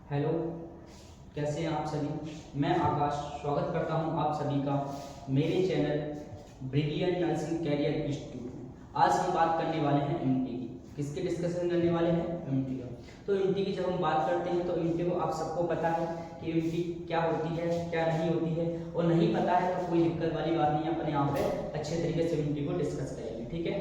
Hello, कैसे हैं आप सभी। मैं आकाश स्वागत करता हूं आप सभी का मेरे channel brilliant nursing career institute में। आज हम बात करने वाले हैं एमटी की। किसके डिस्कशन करने वाले हैं? एमटी का। तो एमटी की जब हम बात करते हैं तो एमटी को आप सबको पता है कि एमटी क्या होती है, क्या नहीं होती है, और नहीं पता है तो कोई दिक्कत वाली बात नहीं है, अपने यहाँ पे अच्छे तरीके से एमटी को डिस्कस करेंगे। ठीक है,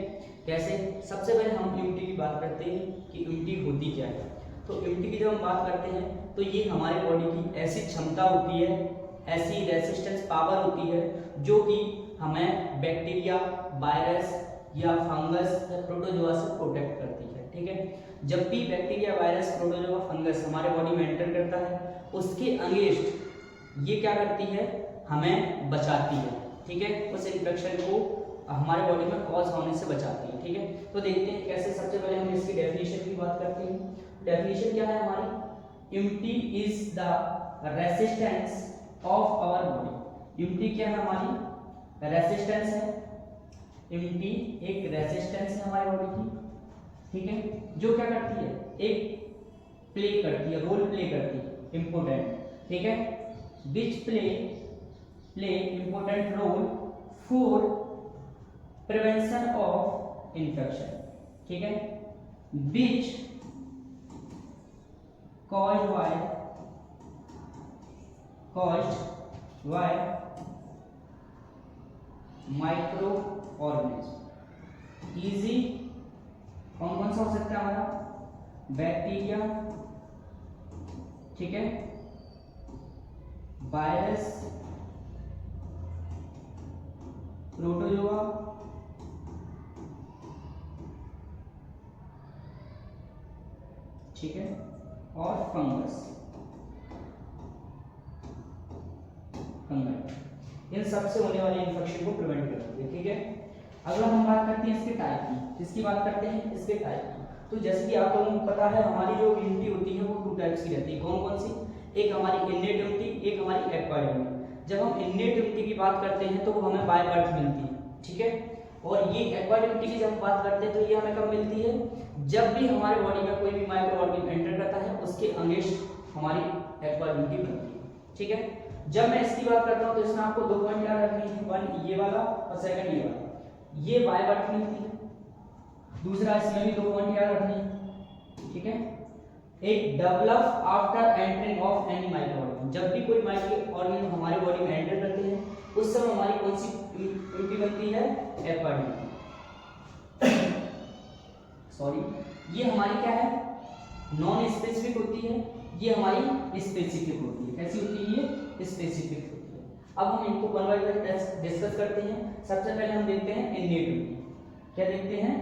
कैसे? सबसे पहले हम एमटी की बात करते हैं कि एमटी होती क्या है। तो एमटी की जब हम बात करते हैं तो ये हमारे बॉडी की ऐसी क्षमता होती है, ऐसी रेसिस्टेंस पावर होती है जो कि हमें बैक्टीरिया, वायरस या फंगस या प्रोटोजोआ से प्रोटेक्ट करती है। ठीक है, जब भी बैक्टीरिया, वायरस, प्रोटोजोआ, फंगस हमारे बॉडी में एंटर करता है उसके अगेंस्ट ये क्या करती है? हमें बचाती है। ठीक है, उस इन्फेक्शन को हमारे बॉडी में कॉज होने से बचाती है। ठीक है, तो देखते हैं कैसे। सबसे पहले हम इसकी डेफिनेशन की बात करते हैं। डेफिनेशन क्या है हमारी? Immunity is the resistance of our body. Immunity क्या है हमारी? रेसिस्टेंस है। इम्यूनिटी एक रेसिस्टेंस है हमारे बॉडी की। ठीक है, जो क्या करती है? एक प्ले करती है, रोल प्ले करती है, इंपोर्टेंट। ठीक है, which play important role for prevention of infection. ठीक है, which caused by microorganism। Easy कौन कौन सा हो सकता है हमारा? बैक्टीरिया, ठीक है, वायरस, प्रोटोजोआ, ठीक है, और फंगस। इन सबसे होने वाले इन्फेक्शन को प्रिवेंट करती है। ठीक है, अगला हम बात करते हैं इसके टाइप की। किसकी बात करते हैं? इसके टाइप की। तो जैसे कि आप लोगों को पता है हमारी जो इम्यूनिटी होती है वो 2 टाइप्स की रहती है। कौन कौन सी? एक हमारी इन्नेट इम्यूनिटी, एक हमारी एक्वायर्ड इम्यूनिटी। जब हम इन्नेट इम्यूनिटी की बात करते हैं तो वो हमें बाय बर्थ मिलती है। ठीक है, और ये एक्वायर्ड इम्यूनिटी की जब बात करते हैं तो ये हमें कब मिलती है? जब भी हमारे बॉडी में कोई भी माइक्रो ऑर्गेनिज्म एंटर करता है उसके अगेंस्ट हमारी एक्वायर्ड इम्यूनिटी बनती है। ठीक है, जब मैं इसकी बात करता हूं तो इसमें आपको 2 पॉइंट याद रखने हैं। वन ये वाला और सेकंड ये वाला। ये बाय बर्थ मिलती है। दूसरा इसमें भी 2 पॉइंट याद रखने हैं। ठीक है, एक develop after entering of any micro organism. जब भी कोई माइक्रो ऑर्गेनिज्म हमारे बॉडी में एंटर करते हैं उस समय हमारी कौन सी इम्यूनिटी बनती है? Acquired immunity. सॉरी, ये हमारी क्या है? नॉन स्पेसिफिक होती है, ये हमारी स्पेसिफिक होती है। कैसी होती है? ये स्पेसिफिक होती है। अब हम इनको वन बाय वन डिस्कस करते हैं। सबसे पहले हम देखते हैं इन्नेट इम्यूनिटी। क्या देखते हैं?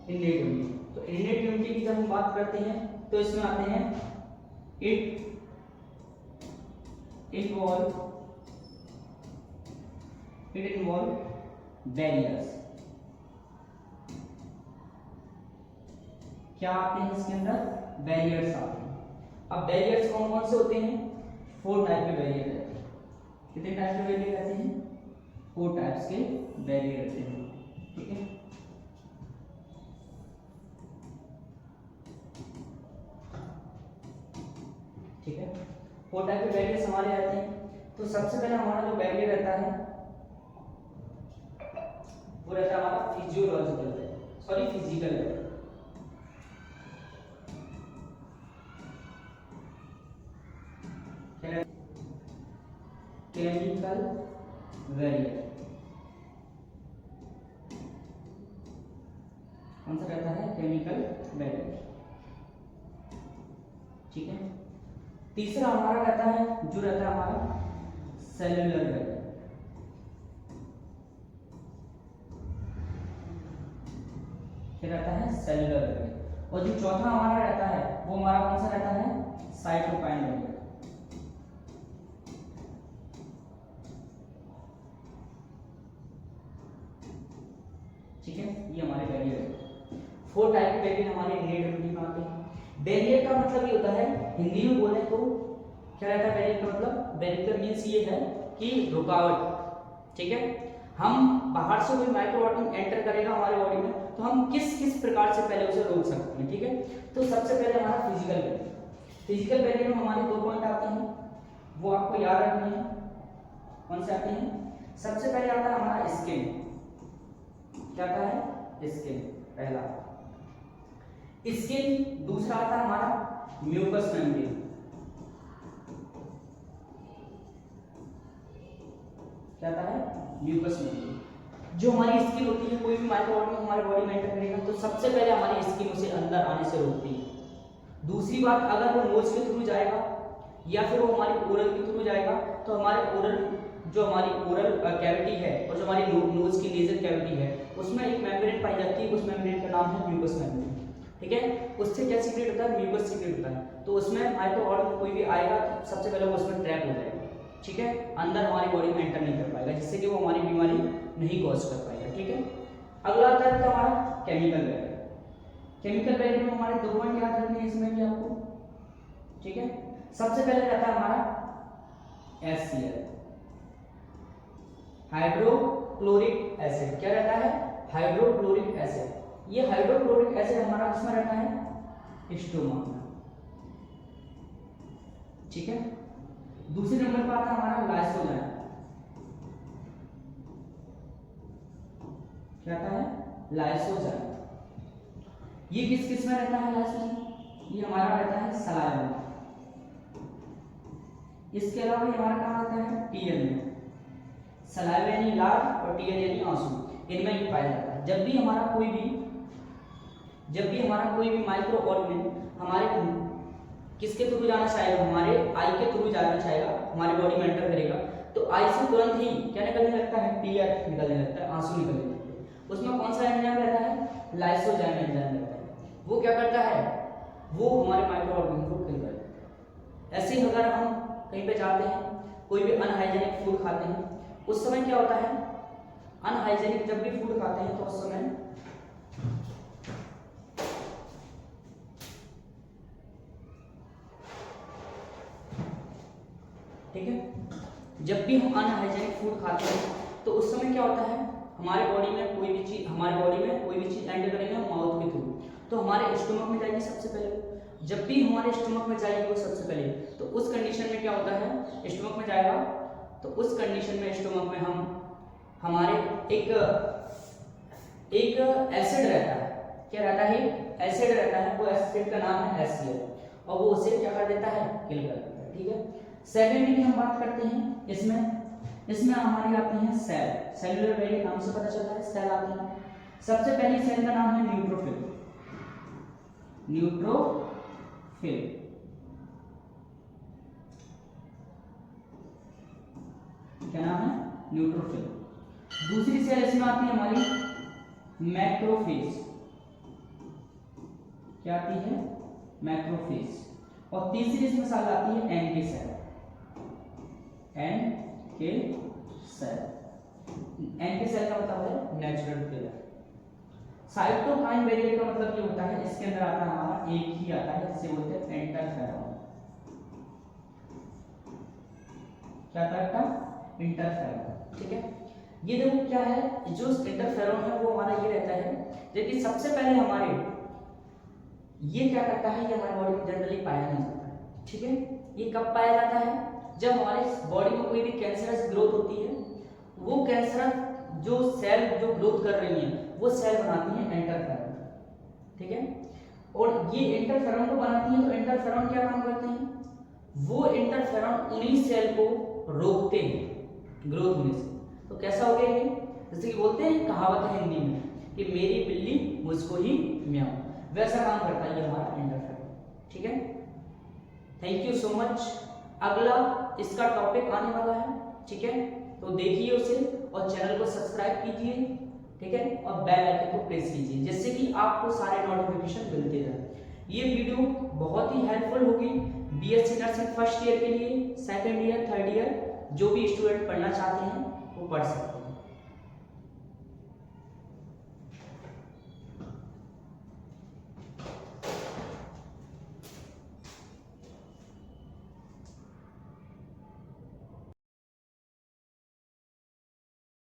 Innate immunity. तो इन्नेट इम्यूनिटी की जब हम बात करते हैं तो इसमें आते हैं इट इन्वॉल्व बैरियर्स। क्या आते हैं इसके अंदर? बैरियर्स आते हैं। अब बैरियर्स कौन कौन से होते हैं? 4 टाइप के बैरियर रहते हैं। कितने टाइप के बैरियर रहते हैं? 4 टाइप्स के बैरियर रहते हैं। ठीक है, ठीक है, 4 टाइप के बैरियर्स हमारे रहते हैं। तो सबसे पहले हमारा जो बैरियर रहता है वो रहता है हमारा physiological barrier, sorry physical barrier. Chemical barrier कौन सा रहता है? Chemical barrier. ठीक है, तीसरा हमारा रहता है जो रहता है हमारा सेलुलर बैरियर। क्या रहता है? Cellular barrier. और जो चौथा हमारा रहता है वो हमारा कौन सा रहता है? Cytokine barrier. ठीक है, ये हमारे बैरियर है। 4 टाइप के बैरियर हमारे इन्नेट इम्यूनिटी में आते हैं। बैरियर का मतलब ये होता है, हिंदी में बोले तो क्या रहता है बैरियर का मतलब? बैरियर का मींस ये है कि रुकावट। ठीक है, हम बाहर से कोई माइक्रो ऑर्गेनिज्म एंटर करेगा हमारे बॉडी में तो हम किस किस प्रकार से पहले उसे रोक सकते हैं। ठीक है, तो सबसे पहले हमारा फिजिकल बैरियर। फिजिकल बैरियर में हमारे 2 पॉइंट आते हैं, वो आपको याद रखने हैं। कौन से आते हैं? सबसे पहले आता है हमारा स्किन। क्या आता है? स्किन पहला स्किन। दूसरा आता है हमारा म्यूकस मेम्ब्रेन। क्या आता है? Mucus membrane. जो हमारी स्किन होती है, कोई भी माइक्रो ऑर्गेनिज्म हमारे बॉडी में एंटर करेगा तो सबसे पहले हमारी स्किन उसे अंदर आने से रोकती है। दूसरी बात, अगर वो नोज के थ्रू जाएगा या फिर वो हमारी ओरल के थ्रू जाएगा तो हमारे ओरल, जो हमारी ओरल कैविटी है और जो हमारी नोज की नेजल कैविटी है, उसमें एक मेम्ब्रेन पाई जाती है। उस मेम्ब्रेन का नाम है म्यूकस मेम्ब्रेन। ठीक है, उससे क्या सीक्रेट होता है? म्यूकस सीक्रेट होता है। तो उसमें माइक्रो ऑर्गेनिज्म कोई भी आएगा तो सबसे पहले वो उसमें ट्रैप हो जाएगा। ठीक है, अंदर हमारी बॉडी में एंटर नहीं कर पाएगा, जिससे कि वो हमारी बीमारी नहीं कॉज कर पाएगा। ठीक है, अगला आता है हमारा केमिकल बैरियर। केमिकल बैरियर में हमारे 2 पॉइंट याद रखने हैं इसमें भी आपको। ठीक है, सबसे पहले रहता है हमारा HCl, हाइड्रोक्लोरिक एसिड। क्या रहता है? Hydrochloric acid. ये हाइड्रोक्लोरिक एसिड हमारा किसमें रहता है? स्टोमक में। ठीक है, दूसरे नंबर पर आता है हमारा लाइसोजाइम। क्या आता है? लाइसोजाइम। ये किस में रहता है लाइसोजाइम? ये हमारा रहता है सलाइवा में। इसके अलावा ये हमारा कहाँ आता है? टीएल में। सलाइवा यानी लार और टीएल यानी आंसू, इनमें ये पाया जाता है। जब भी हमारा कोई भी माइक्रो ऑर्गेनिज्म हमारे किसके थ्रू जाना चाहेगा? हमारे आई के थ्रू जाना चाहेगा, हमारे बॉडी में एंटर करेगा तो आई से तुरंत ही क्या निकलने लगता है? टीआर निकलने लगता है, आंसू निकलने लगते हैं। उसमें कौन सा एंजाइम रहता है? लाइसोजाइम एंजाइम रहता है। वो क्या करता है? वो हमारे माइक्रो ऑर्गेनिज्म को किल करता है। ऐसे ही अगर हम कहीं पे जाते हैं, कोई भी अनहाइजेनिक फूड खाते हैं, उस समय क्या होता है? अनहाइजेनिक जब भी फूड खाते हैं तो उस समय ठीक है, जब भी हम अनहाइजेनिक फूड खाते हैं तो उस समय क्या होता है? हमारे बॉडी में कोई भी चीज एंटर करेंगे माउथ के थ्रू, तो हमारे स्टमक में जाएगी सबसे पहले। जब भी हमारे स्टमक में जाएगी वो सबसे पहले, तो उस कंडीशन में क्या होता है? स्टमक में जाएगा तो उस कंडीशन में स्टमक में हमारे एक एसिड रहता है। क्या रहता है? एसिड रहता है। वो एसिड का नाम है HCl और वो उसे क्या कर देता है? किल कर देता है। ठीक है, सेकेंडली की हम बात करते हैं, इसमें हमारी आती है सेल। सेलुलर बैरियर नाम से पता चलता है, सेल आती है। सबसे पहली सेल का नाम है न्यूट्रोफिल। क्या नाम है? न्यूट्रोफिल। दूसरी सेल इसमें आती है हमारी मैक्रोफेज। क्या आती है? मैक्रोफेज। और तीसरी इसमें सेल आती है NK सेल। NK सेल का मतलब है नेचुरल किलर। साइटोकाइन बैरियर का मतलब ये होता है, इसके अंदर आता है हमारा एक ही आता है, जिसे बोलते हैं इंटरफेरॉन। क्या आता है? इंटरफेरॉन। ठीक है, ये देखो क्या है, जो इंटरफेरॉन है वो हमारा ये रहता है, लेकिन सबसे पहले हमारे ये क्या करता है? ये हमारे बॉडी में जनरली पाया नहीं जाता है। ठीक है, ये कब पाया जाता है? जब हमारे बॉडी में कोई भी कैंसरस ग्रोथ होती है, वो कैंसर जो सेल जो ग्रोथ कर रही है वो सेल बनाती है इंटरफेरॉन। ठीक है, और ये इंटरफेरॉन को बनाती है, तो इंटरफेरॉन क्या काम करते हैं? वो इंटरफेरॉन उन्हीं सेल को रोकते हैं ग्रोथ होने से। तो कैसा हो गया ये? जैसे कि बोलते हैं कहावत है हिंदी में कि मेरी बिल्ली मुझको ही म्याऊं, वैसा काम करता है ये हमारा इंटरफेरॉन। ठीक है, थैंक यू सो मच। अगला इसका टॉपिक आने वाला है। ठीक है, तो देखिए उसे और चैनल को सब्सक्राइब कीजिए। ठीक है, और बेल आइकन को प्रेस कीजिए, जिससे कि आपको सारे नोटिफिकेशन मिलते रहे। ये वीडियो बहुत ही हेल्पफुल होगी BSc नर्सिंग फर्स्ट ईयर के लिए, सेकंड ईयर, थर्ड ईयर जो भी स्टूडेंट पढ़ना चाहते हैं वो पढ़ सकते हैं।